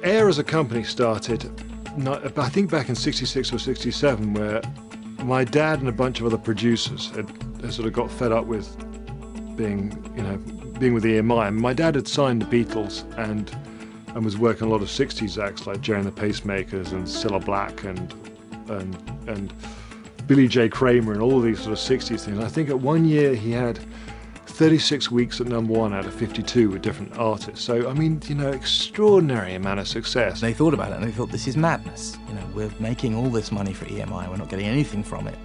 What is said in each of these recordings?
Air as a company started, I think back in '66 or '67, where my dad and a bunch of other producers had sort of got fed up with being with EMI. And my dad had signed the Beatles and was working a lot of '60s acts like Jerry and the Pacemakers and Cilla Black and Billy J. Kramer and all these sort of '60s things. I think at one year he had 36 weeks at #1 out of 52 with different artists. So, I mean, extraordinary amount of success. They thought about it and they thought, this is madness. We're making all this money for EMI, we're not getting anything from it.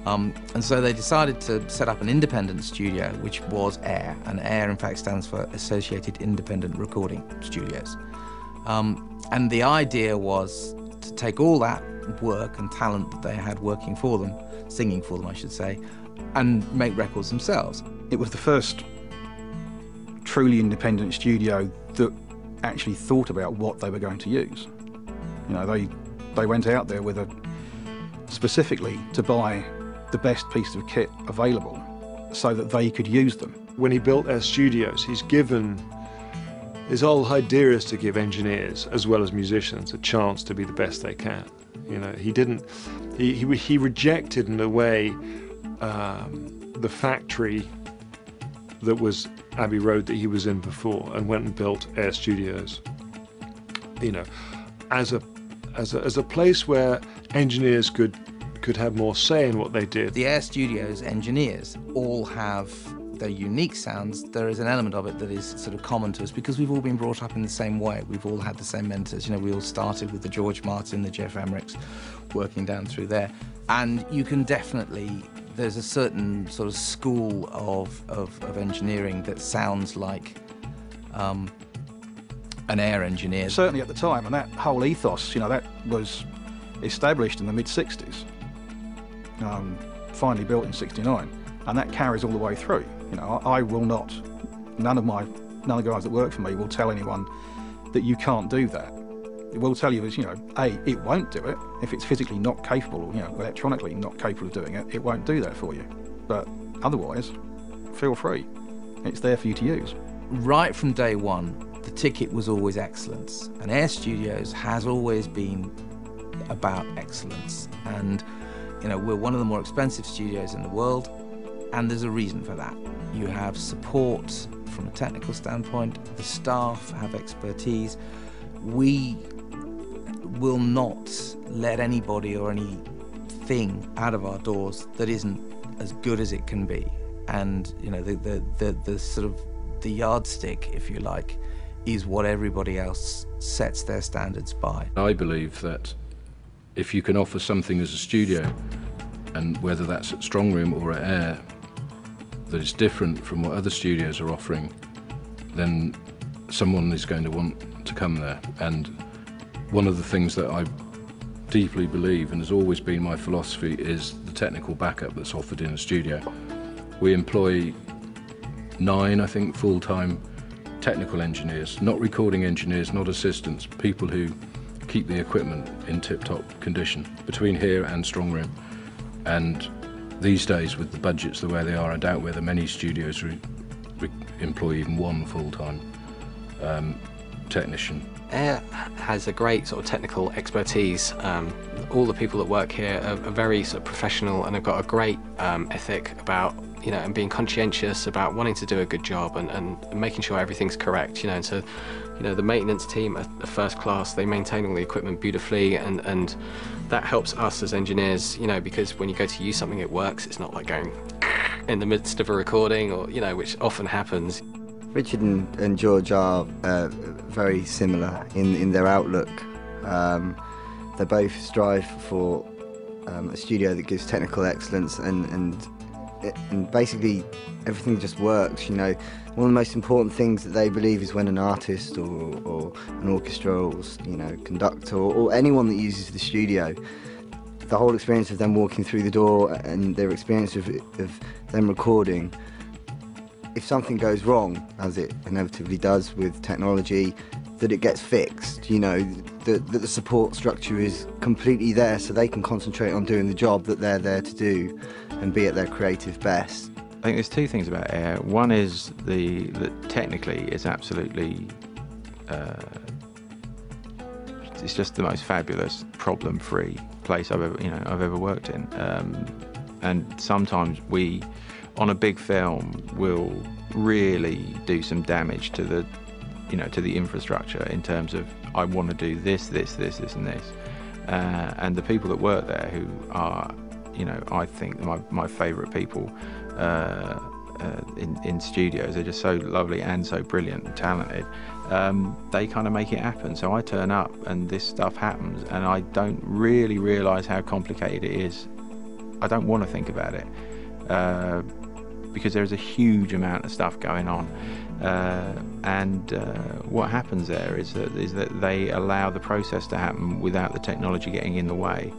And so they decided to set up an independent studio, which was AIR. And AIR, in fact, stands for Associated Independent Recording Studios. And the idea was to take all that work and talent that they had working for them, singing for them, I should say, and make records themselves. It was the first truly independent studio that actually thought about what they were going to use. They went out there specifically to buy the best piece of kit available so that they could use them. When he built Air Studios, his whole idea is to give engineers as well as musicians a chance to be the best they can. He rejected in a way the factory that was Abbey Road that he was in before, and went and built Air Studios, as a place where engineers could have more say in what they did. The Air Studios engineers all have their unique sounds. There is an element of it that is sort of common to us because we've all been brought up in the same way. We've all had the same mentors. We all started with the George Martin, the Jeff Emmerichs, working down through there. And you can definitely, there's a certain sort of school of engineering that sounds like an Air engineer. Certainly at the time, and that whole ethos, that was established in the mid-60s, finally built in '69, and that carries all the way through. I will not, none of the guys that work for me will tell anyone that you can't do that. It will tell you is, A, it won't do it. If it's physically not capable, electronically not capable of doing it, it won't do that for you. But otherwise, feel free. It's there for you to use. Right from day one, the ticket was always excellence. And Air Studios has always been about excellence. And, we're one of the more expensive studios in the world, and there's a reason for that. You have support from a technical standpoint, the staff have expertise. We will not let anybody or anything out of our doors that isn't as good as it can be. And the sort of the yardstick, if you like, is what everybody else sets their standards by. I believe that if you can offer something as a studio, and whether that's at Strongroom or at Air, that is different from what other studios are offering, then someone is going to want to come there. And one of the things that I deeply believe, and has always been my philosophy, is the technical backup that's offered in a studio. We employ 9, I think, full-time technical engineers, not recording engineers, not assistants, people who keep the equipment in tip-top condition between here and Strongroom. And these days, with the budgets the way they are, I doubt whether many studios employ even one full-time technician. Air has a great sort of technical expertise. All the people that work here are very sort of professional and have got a great ethic about, and being conscientious about wanting to do a good job and making sure everything's correct, and so, the maintenance team are first class. They maintain all the equipment beautifully, and that helps us as engineers, because when you go to use something, it works. It's not like going in the midst of a recording or, which often happens. Richard and George are very similar in their outlook. They both strive for a studio that gives technical excellence and basically everything just works. One of the most important things that they believe is when an artist or an orchestra or conductor or anyone that uses the studio, the whole experience of them walking through the door and their experience of them recording, if something goes wrong, as it inevitably does with technology, that it gets fixed, that the support structure is completely there so they can concentrate on doing the job that they're there to do and be at their creative best. I think there's two things about Air. One is that technically it's absolutely it's just the most fabulous, problem-free place I've ever worked in. And sometimes we, on a big film, will really do some damage to the infrastructure in terms of, I want to do this, this, this, this, and this. And the people that work there, who are, I think my favourite people in studios, they're just so lovely and so brilliant and talented. They kind of make it happen. So I turn up and this stuff happens, and I don't really realise how complicated it is. I don't want to think about it because there's a huge amount of stuff going on. And what happens there is that they allow the process to happen without the technology getting in the way.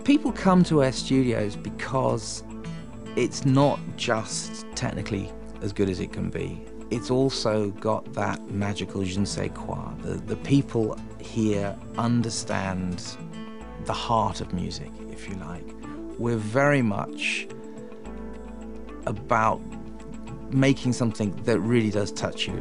People come to our studios because it's not just technically as good as it can be. It's also got that magical je ne sais quoi. The people here understand the heart of music, if you like. We're very much about making something that really does touch you.